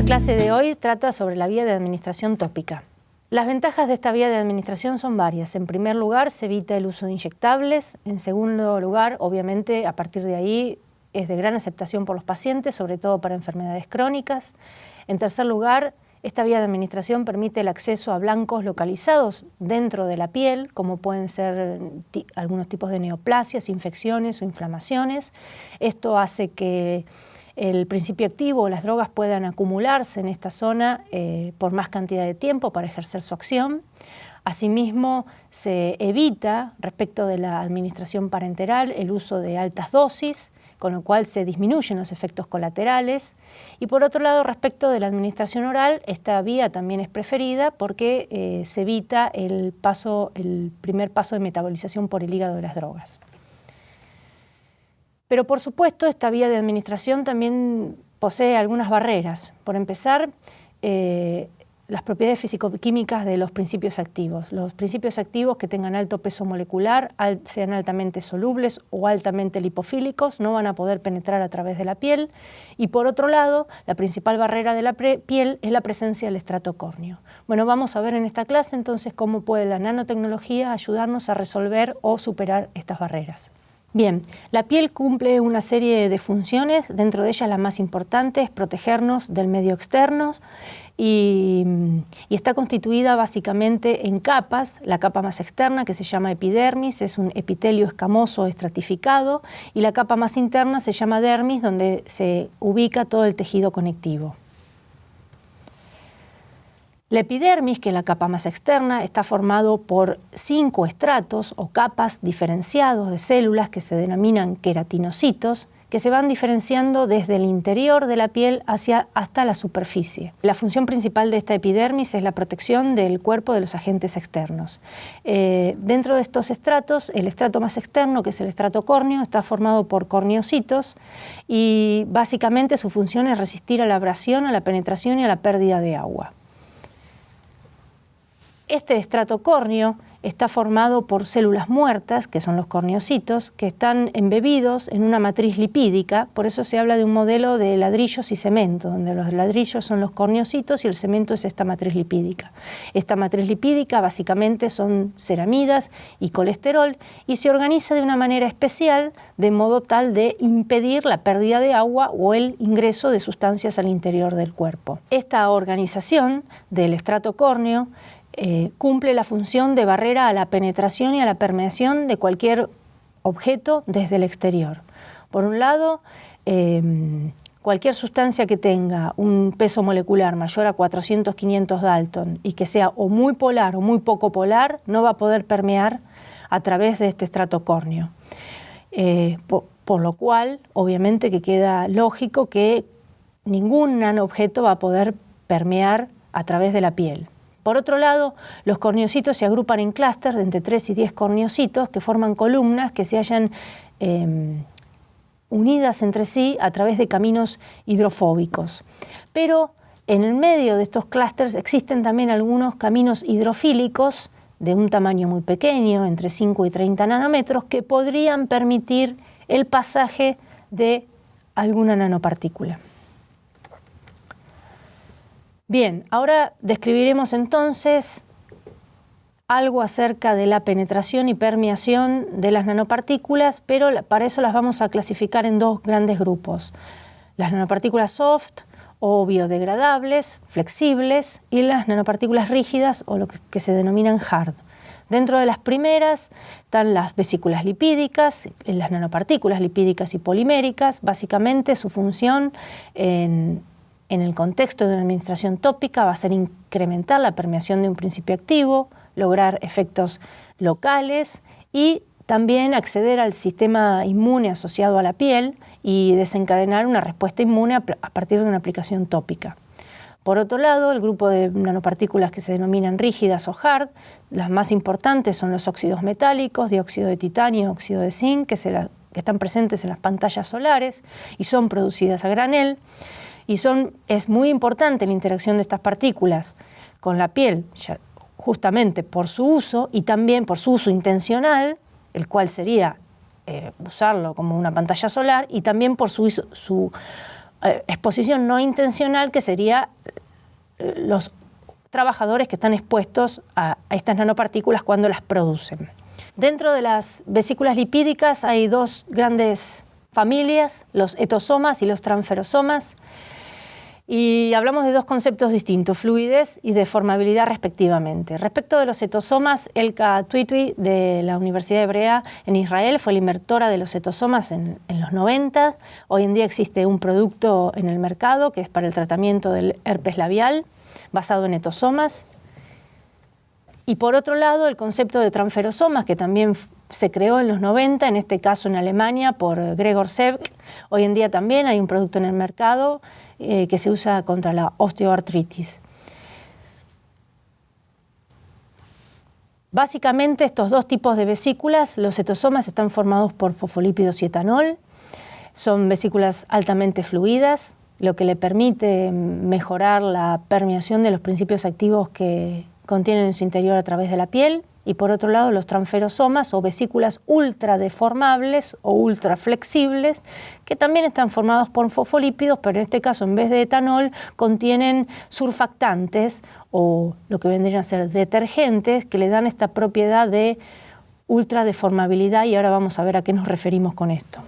clase de hoy trata sobre la vía de administración tópica. Las ventajas de esta vía de administración son varias. En primer lugar, se evita el uso de inyectables. En segundo lugar, obviamente, a partir de ahí es de gran aceptación por los pacientes, sobre todo para enfermedades crónicas. En tercer lugar, esta vía de administración permite el acceso a blancos localizados dentro de la piel, como pueden ser algunos tipos de neoplasias, infecciones o inflamaciones. Esto hace que el principio activo o las drogas puedan acumularse en esta zona por más cantidad de tiempo para ejercer su acción. Asimismo, se evita, respecto de la administración parenteral, el uso de altas dosis, con lo cual se disminuyen los efectos colaterales. Y por otro lado, respecto de la administración oral, esta vía también es preferida porque se evita el primer paso de metabolización por el hígado de las drogas. Pero por supuesto, esta vía de administración también posee algunas barreras. Por empezar, las propiedades físico-químicas de los principios activos. Los principios activos que tengan alto peso molecular, sean altamente solubles o altamente lipofílicos, no van a poder penetrar a través de la piel. Y por otro lado, la principal barrera de la piel es la presencia del estrato córneo. Bueno, vamos a ver en esta clase entonces cómo puede la nanotecnología ayudarnos a resolver o superar estas barreras. Bien, la piel cumple una serie de funciones, dentro de ellas la más importante es protegernos del medio externo y está constituida básicamente en capas. La capa más externa, que se llama epidermis, es un epitelio escamoso estratificado, y la capa más interna se llama dermis, donde se ubica todo el tejido conectivo. La epidermis, que es la capa más externa, está formado por 5 estratos o capas diferenciados de células que se denominan queratinocitos, que se van diferenciando desde el interior de la piel hasta la superficie. La función principal de esta epidermis es la protección del cuerpo de los agentes externos. Dentro de estos estratos, el estrato más externo, que es el estrato córneo, está formado por corneocitos y básicamente su función es resistir a la abrasión, a la penetración y a la pérdida de agua. Este estrato córneo está formado por células muertas, que son los corneocitos, que están embebidos en una matriz lipídica. Por eso se habla de un modelo de ladrillos y cemento, donde los ladrillos son los corneocitos y el cemento es esta matriz lipídica. Esta matriz lipídica básicamente son ceramidas y colesterol y se organiza de una manera especial, de modo tal de impedir la pérdida de agua o el ingreso de sustancias al interior del cuerpo. Esta organización del estrato córneo cumple la función de barrera a la penetración y a la permeación de cualquier objeto desde el exterior. Por un lado, cualquier sustancia que tenga un peso molecular mayor a 400-500 Dalton y que sea o muy polar o muy poco polar, no va a poder permear a través de este estrato córneo. Por lo cual, obviamente que queda lógico que ningún nanoobjeto va a poder permear a través de la piel. Por otro lado, los corneocitos se agrupan en clústeres de entre 3 y 10 corneocitos que forman columnas que se hallan unidas entre sí a través de caminos hidrofóbicos. Pero en el medio de estos clústeres existen también algunos caminos hidrofílicos de un tamaño muy pequeño, entre 5 y 30 nanómetros, que podrían permitir el pasaje de alguna nanopartícula. Bien, ahora describiremos entonces algo acerca de la penetración y permeación de las nanopartículas, pero para eso las vamos a clasificar en 2 grandes grupos: las nanopartículas soft o biodegradables, flexibles, y las nanopartículas rígidas o lo que se denominan hard. Dentro de las primeras están las vesículas lipídicas, las nanopartículas lipídicas y poliméricas. Básicamente su función en el contexto de una administración tópica va a ser incrementar la permeación de un principio activo, lograr efectos locales y también acceder al sistema inmune asociado a la piel y desencadenar una respuesta inmune a partir de una aplicación tópica. Por otro lado, el grupo de nanopartículas que se denominan rígidas o hard, las más importantes son los óxidos metálicos, dióxido de titanio, óxido de zinc, que están presentes en las pantallas solares y son producidas a granel. Y es muy importante la interacción de estas partículas con la piel, justamente por su uso y también por su uso intencional, el cual sería usarlo como una pantalla solar, y también por su exposición no intencional, que sería los trabajadores que están expuestos a estas nanopartículas cuando las producen. Dentro de las vesículas lipídicas hay dos grandes familias, los etosomas y los transferosomas, y hablamos de dos conceptos distintos, fluidez y deformabilidad respectivamente. Respecto de los etosomas, Elka Twitwi de la Universidad Hebrea en Israel fue la inventora de los etosomas en los 90. Hoy en día existe un producto en el mercado que es para el tratamiento del herpes labial, basado en etosomas. Y por otro lado, el concepto de transferosomas, que también se creó en los 90, en este caso en Alemania por Gregor Sebk. Hoy en día también hay un producto en el mercado que se usa contra la osteoartritis. Básicamente estos dos tipos de vesículas, los etosomas están formados por fosfolípidos y etanol, son vesículas altamente fluidas, lo que le permite mejorar la permeación de los principios activos que contienen en su interior a través de la piel. Y por otro lado, los transferosomas o vesículas ultra deformables o ultra flexibles, que también están formados por fosfolípidos, pero en este caso, en vez de etanol, contienen surfactantes o lo que vendrían a ser detergentes que le dan esta propiedad de ultra deformabilidad, y ahora vamos a ver a qué nos referimos con esto.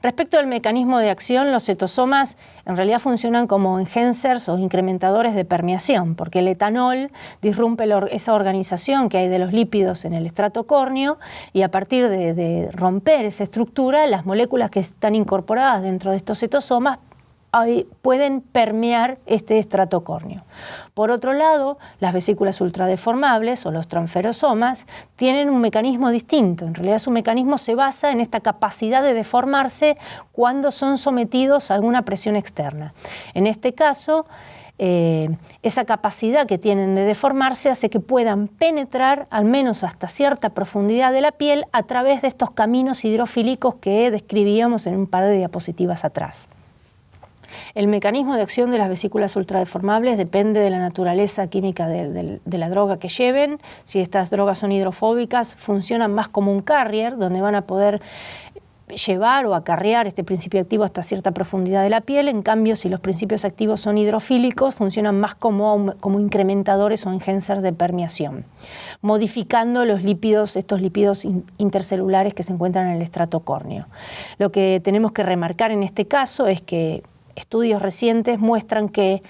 Respecto al mecanismo de acción, los etosomas en realidad funcionan como enhancers o incrementadores de permeación, porque el etanol disrumpe esa organización que hay de los lípidos en el estrato córneo, y a partir de romper esa estructura, las moléculas que están incorporadas dentro de estos etosomas pueden permear este estrato córneo. Por otro lado, las vesículas ultradeformables o los transferosomas tienen un mecanismo distinto. En realidad su mecanismo se basa en esta capacidad de deformarse cuando son sometidos a alguna presión externa. En este caso, esa capacidad que tienen de deformarse hace que puedan penetrar al menos hasta cierta profundidad de la piel a través de estos caminos hidrofílicos que describíamos en un par de diapositivas atrás. El mecanismo de acción de las vesículas ultradeformables depende de la naturaleza química de la droga que lleven. Si estas drogas son hidrofóbicas, funcionan más como un carrier, donde van a poder llevar o acarrear este principio activo hasta cierta profundidad de la piel. En cambio, si los principios activos son hidrofílicos, funcionan más como incrementadores o enhancers de permeación, modificando los lípidos, estos lípidos intercelulares que se encuentran en el estrato córneo. Lo que tenemos que remarcar en este caso es que estudios recientes muestran que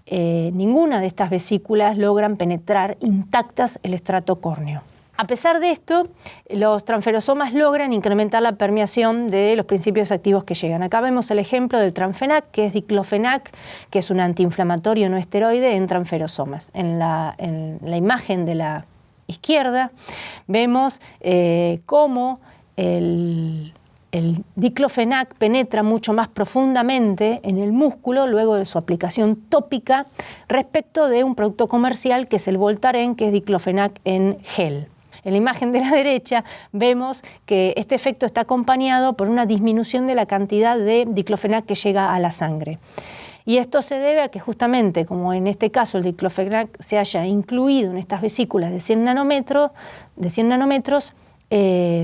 ninguna de estas vesículas logran penetrar intactas el estrato córneo. A pesar de esto, los transferosomas logran incrementar la permeación de los principios activos que llegan. Acá vemos el ejemplo del Tranfenac, que es diclofenac, que es un antiinflamatorio no esteroide en transferosomas. En la imagen de la izquierda vemos cómo el diclofenac penetra mucho más profundamente en el músculo luego de su aplicación tópica respecto de un producto comercial que es el Voltaren, que es diclofenac en gel. En la imagen de la derecha vemos que este efecto está acompañado por una disminución de la cantidad de diclofenac que llega a la sangre. Y esto se debe a que justamente, como en este caso el diclofenac se haya incluido en estas vesículas de 100 nanómetros,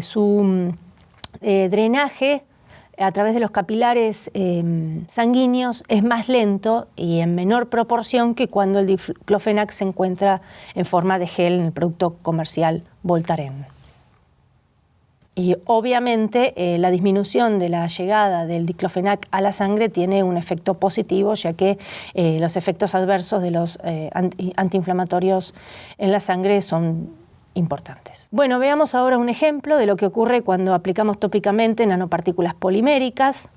su drenaje a través de los capilares sanguíneos es más lento y en menor proporción que cuando el diclofenac se encuentra en forma de gel en el producto comercial Voltaren. Y obviamente la disminución de la llegada del diclofenac a la sangre tiene un efecto positivo, ya que los efectos adversos de los antiinflamatorios en la sangre son importantes. Bueno, veamos ahora un ejemplo de lo que ocurre cuando aplicamos tópicamente nanopartículas poliméricas.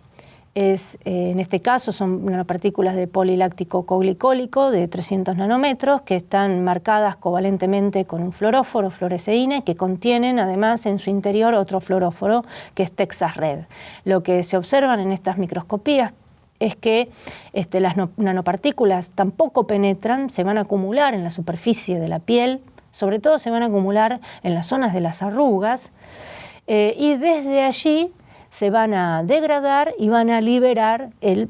En este caso son nanopartículas de poliláctico coglicólico de 300 nanómetros que están marcadas covalentemente con un fluoróforo, fluoresceína, que contienen además en su interior otro fluoróforo que es Texas Red. Lo que se observan en estas microscopías es que las nanopartículas tampoco penetran, se van a acumular en la superficie de la piel, sobre todo se van a acumular en las zonas de las arrugas, y desde allí se van a degradar y van a liberar, en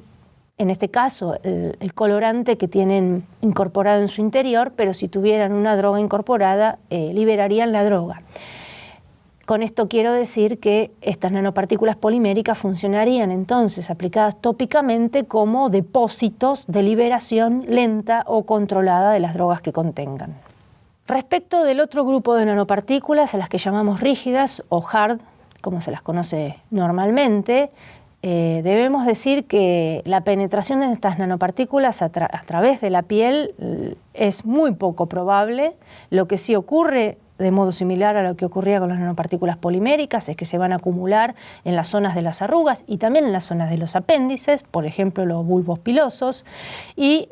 este caso, el colorante que tienen incorporado en su interior, pero si tuvieran una droga incorporada, liberarían la droga. Con esto quiero decir que estas nanopartículas poliméricas funcionarían entonces aplicadas tópicamente como depósitos de liberación lenta o controlada de las drogas que contengan. Respecto del otro grupo de nanopartículas, a las que llamamos rígidas o hard, como se las conoce normalmente, debemos decir que la penetración de estas nanopartículas a través de la piel es muy poco probable. Lo que sí ocurre, de modo similar a lo que ocurría con las nanopartículas poliméricas, es que se van a acumular en las zonas de las arrugas y también en las zonas de los apéndices, por ejemplo los bulbos pilosos, y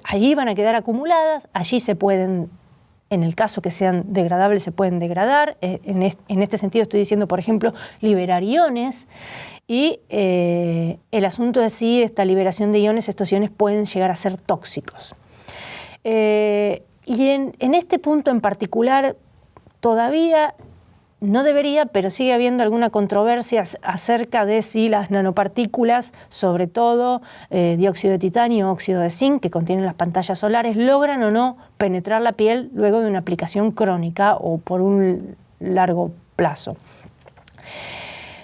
allí van a quedar acumuladas, allí se pueden, en el caso que sean degradables, se pueden degradar. En este sentido estoy diciendo, por ejemplo, liberar iones, y el asunto es si esta liberación de iones, estos iones pueden llegar a ser tóxicos. Y en este punto en particular todavía no debería, pero sigue habiendo alguna controversia acerca de si las nanopartículas, sobre todo dióxido de titanio, óxido de zinc, que contienen las pantallas solares, logran o no penetrar la piel luego de una aplicación crónica o por un largo plazo.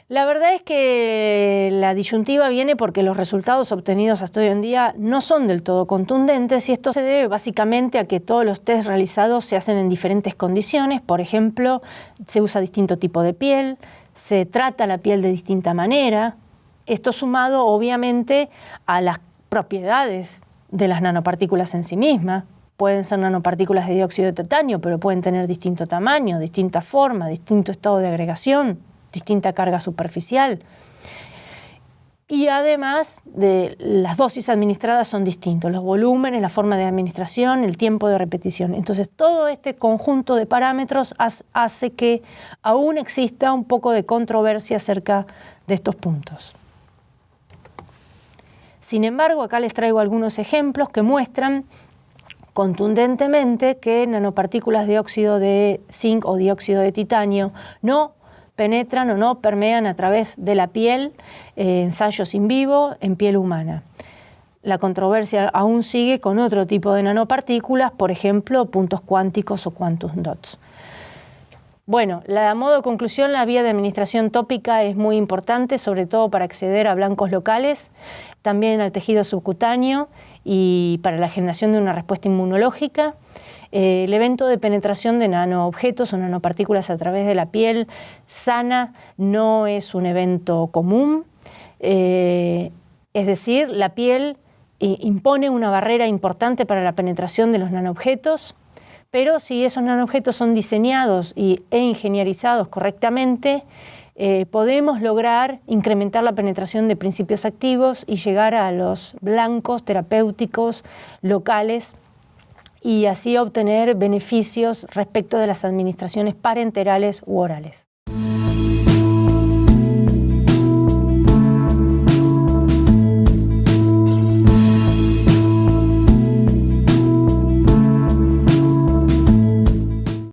La verdad es que la disyuntiva viene porque los resultados obtenidos hasta hoy en día no son del todo contundentes, y esto se debe básicamente a que todos los test realizados se hacen en diferentes condiciones. Por ejemplo, se usa distinto tipo de piel, se trata la piel de distinta manera. Esto sumado obviamente a las propiedades de las nanopartículas en sí mismas. Pueden ser nanopartículas de dióxido de titanio, pero pueden tener distinto tamaño, distinta forma, distinto estado de agregación, distinta carga superficial. Y además de las dosis administradas son distintos, los volúmenes, la forma de administración, el tiempo de repetición. Entonces todo este conjunto de parámetros hace que aún exista un poco de controversia acerca de estos puntos. Sin embargo, acá les traigo algunos ejemplos que muestran contundentemente que nanopartículas de óxido de zinc o dióxido de titanio no penetran o no permean a través de la piel, ensayos in vivo en piel humana. La controversia aún sigue con otro tipo de nanopartículas, por ejemplo, puntos cuánticos o quantum dots. Bueno, a modo de conclusión, la vía de administración tópica es muy importante, sobre todo para acceder a blancos locales, también al tejido subcutáneo y para la generación de una respuesta inmunológica. El evento de penetración de nanoobjetos o nanopartículas a través de la piel sana no es un evento común, es decir, la piel impone una barrera importante para la penetración de los nanoobjetos, pero si esos nanoobjetos son diseñados e ingenierizados correctamente, podemos lograr incrementar la penetración de principios activos y llegar a los blancos terapéuticos locales, y así obtener beneficios respecto de las administraciones parenterales u orales.